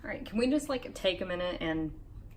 All right, can we just like take a minute and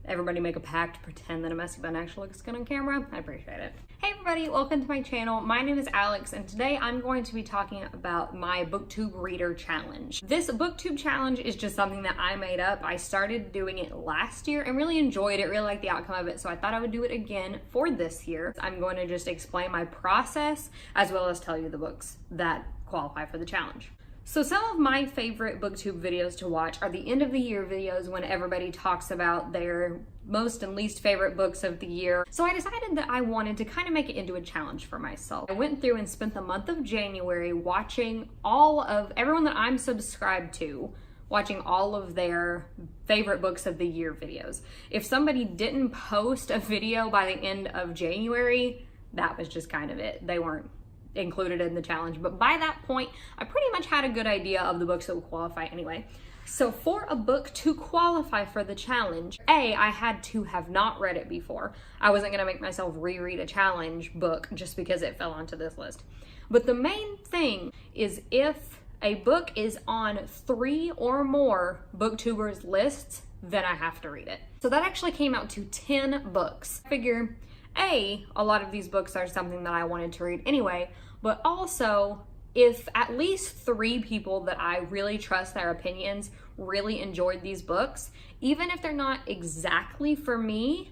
everybody make a pact, pretend that a messy bun actually looks good on camera? I appreciate it. Hey everybody, welcome to my channel. My name is Alex, and today I'm going to be talking about my Booktube Reader Challenge. This Booktube Challenge is just something that I made up. I started doing it last year and really enjoyed it, really liked the outcome of it, so I thought I would do it again for this year. I'm going to just explain my process as well as tell you the books that qualify for the challenge. So some of my favorite Booktube videos to watch are the end of the year videos when everybody talks about their most and least favorite books of the year. So I decided that I wanted to kind of make it into a challenge for myself. I went through and spent the month of January watching all of everyone that I'm subscribed to, watching all of their favorite books of the year videos. If somebody didn't post a video by the end of January, that was just kind of it. They weren't included in the challenge, but by that point I pretty much had a good idea of the books that would qualify anyway. So for a book to qualify for the challenge, I had to have not read it before. I wasn't going to make myself reread a challenge book just because it fell onto this list. But the main thing is if a book is on 3 or more booktubers lists, then I have to read it. So that actually came out to 10 books. I figure a lot of these books are something that I wanted to read anyway, but also if at least 3 people that I really trust their opinions really enjoyed these books, even if they're not exactly for me,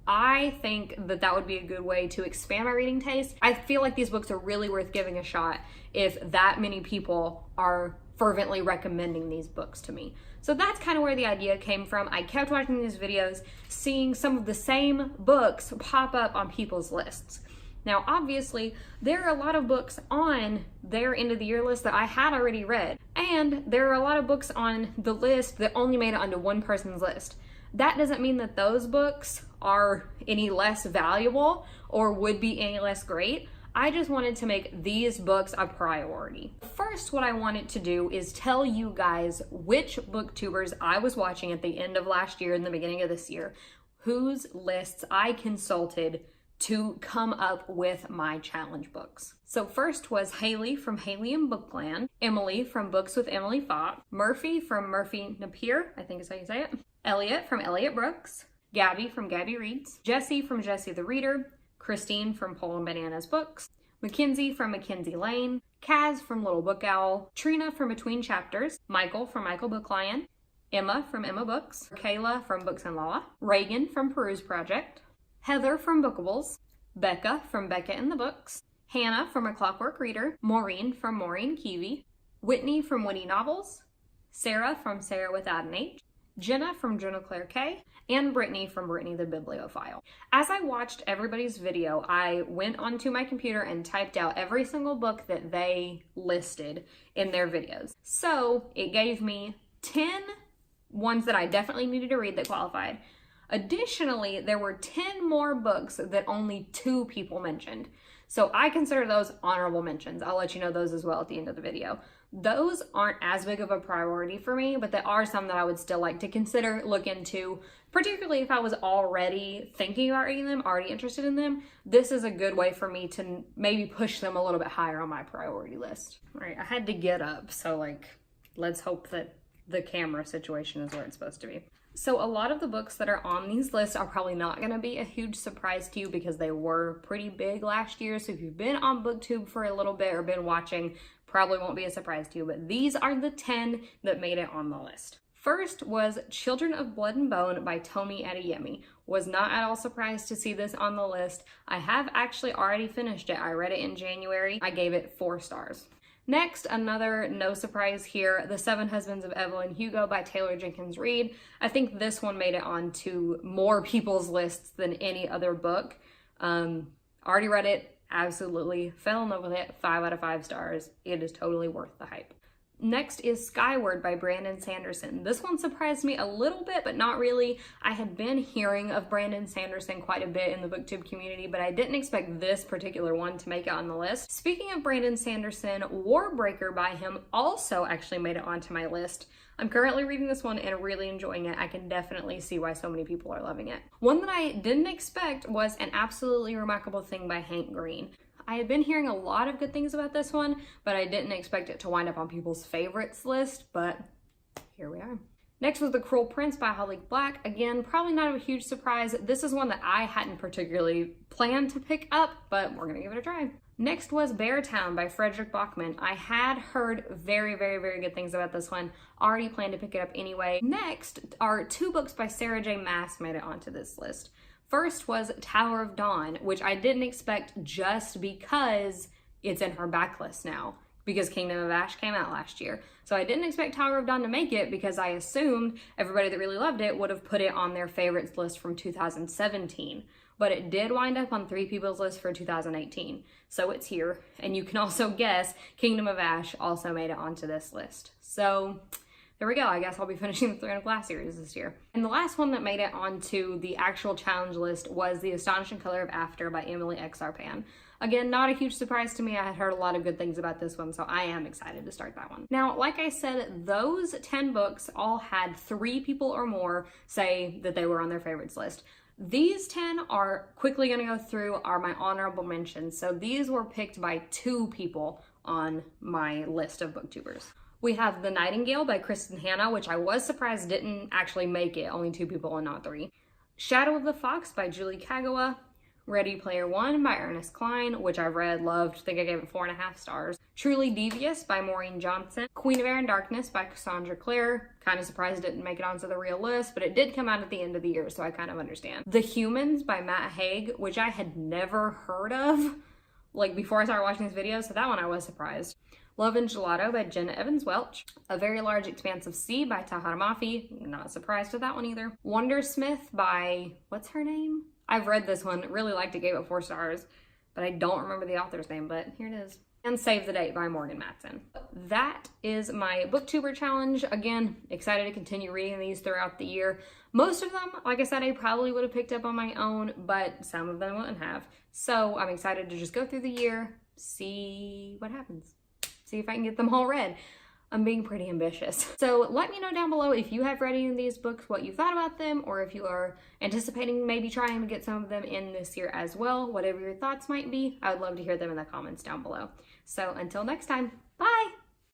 I think that that would be a good way to expand my reading taste. I feel like these books are really worth giving a shot if that many people are fervently recommending these books to me. So that's kind of where the idea came from. I kept watching these videos, seeing some of the same books pop up on people's lists. Now, obviously, there are a lot of books on their end of the year list that I had already read, and there are a lot of books on the list that only made it onto one person's list. That doesn't mean that those books are any less valuable or would be any less great. I just wanted to make these books a priority. First, what I wanted to do is tell you guys which booktubers I was watching at the end of last year and the beginning of this year, whose lists I consulted to come up with my challenge books. So first was Haley from Haley and Bookland, Emily from Books with Emily Fox, Murphy from Murphy Napier, I think is how you say it, Elliot from Elliot Brooks, Gabby from Gabby Reads, Jessie from Jessie the Reader, Christine from Pole and Bananas Books, Mackenzie from Mackenzie Lane, Kaz from Little Book Owl, Trina from Between Chapters, Michael from Michael Book Lion, Emma from Emma Books, Kayla from Books and Lala, Reagan from Peruse Project, Heather from Bookables, Becca from Becca in the Books, Hannah from A Clockwork Reader, Maureen from Maureen Kiwi, Whitney from Witty Novels, Sarah from Sarah Without an H, Jenna from Jenna Claire K, and Brittany from Brittany the Bibliophile. As I watched everybody's video, I went onto my computer and typed out every single book that they listed in their videos. So it gave me 10 ones that I definitely needed to read that qualified. Additionally, there were 10 more books that only 2 people mentioned. So I consider those honorable mentions. I'll let you know those as well at the end of the video. Those aren't as big of a priority for me, but there are some that I would still like to consider, look into, particularly if I was already thinking about reading them, already interested in them. This is a good way for me to maybe push them a little bit higher on my priority list. All right, I had to get up, so like, let's hope that the camera situation is where it's supposed to be. So a lot of the books that are on these lists are probably not going to be a huge surprise to you because they were pretty big last year. So if you've been on Booktube for a little bit or been watching, probably won't be a surprise to you. But these are the 10 that made it on the list. First was Children of Blood and Bone by Tomi Adeyemi. Was not at all surprised to see this on the list. I have actually already finished it. I read it in January. I gave it 4 stars. Next, another no surprise here, The Seven Husbands of Evelyn Hugo by Taylor Jenkins Reid. I think this one made it onto more people's lists than any other book. Already read it, absolutely fell in love with it, 5 out of 5 stars. It is totally worth the hype. Next is Skyward by Brandon Sanderson. This one surprised me a little bit, but not really. I had been hearing of Brandon Sanderson quite a bit in the booktube community, but I didn't expect this particular one to make it on the list. Speaking of Brandon Sanderson, Warbreaker by him also actually made it onto my list. I'm currently reading this one and really enjoying it. I can definitely see why so many people are loving it. One that I didn't expect was An Absolutely Remarkable Thing by Hank Green. I had been hearing a lot of good things about this one, but I didn't expect it to wind up on people's favorites list, but here we are. Next was The Cruel Prince by Holly Black. Again, probably not a huge surprise. This is one that I hadn't particularly planned to pick up, but we're gonna give it a try. Next was Beartown by Frederick Bachman. I had heard very, very, very good things about this one. Already planned to pick it up anyway. Next are 2 books by Sarah J. Maas made it onto this list. First was Tower of Dawn, which I didn't expect just because it's in her backlist now, because Kingdom of Ash came out last year. So I didn't expect Tower of Dawn to make it because I assumed everybody that really loved it would have put it on their favorites list from 2017. But it did wind up on 3 people's list for 2018. So it's here. And you can also guess Kingdom of Ash also made it onto this list. So there we go. I guess I'll be finishing the Throne of Glass series this year. And the last one that made it onto the actual challenge list was The Astonishing Color of After by Emily X. Arpan. Again, not a huge surprise to me. I had heard a lot of good things about this one, so I am excited to start that one. Now, like I said, those 10 books all had 3 people or more say that they were on their favorites list. These 10 are quickly going to go through are my honorable mentions. So these were picked by 2 people on my list of booktubers. We have The Nightingale by Kristen Hanna, which I was surprised didn't actually make it, only 2 people and not 3. Shadow of the Fox by Julie Kagawa. Ready Player One by Ernest Cline, which I read, loved, I think I gave it 4.5 stars. Truly Devious by Maureen Johnson. Queen of Air and Darkness by Cassandra Clare. Kind of surprised it didn't make it onto the real list, but it did come out at the end of the year, so I kind of understand. The Humans by Matt Haig, which I had never heard of, like before I started watching this video, so that one I was surprised. Love and Gelato by Jenna Evans Welch. A Very Large Expanse of Sea by Tahara Mafi. Not surprised with that one either. Wondersmith by, what's her name? I've read this one, really liked it, gave it 4 stars, but I don't remember the author's name, but here it is. And Save the Date by Morgan Matson. That is my booktuber challenge. Again, excited to continue reading these throughout the year. Most of them, like I said, I probably would have picked up on my own, but some of them wouldn't have. So I'm excited to just go through the year, see what happens. See if I can get them all read. I'm being pretty ambitious. So let me know down below if you have read any of these books, what you thought about them, or if you are anticipating maybe trying to get some of them in this year as well. Whatever your thoughts might be, I would love to hear them in the comments down below. So until next time, bye!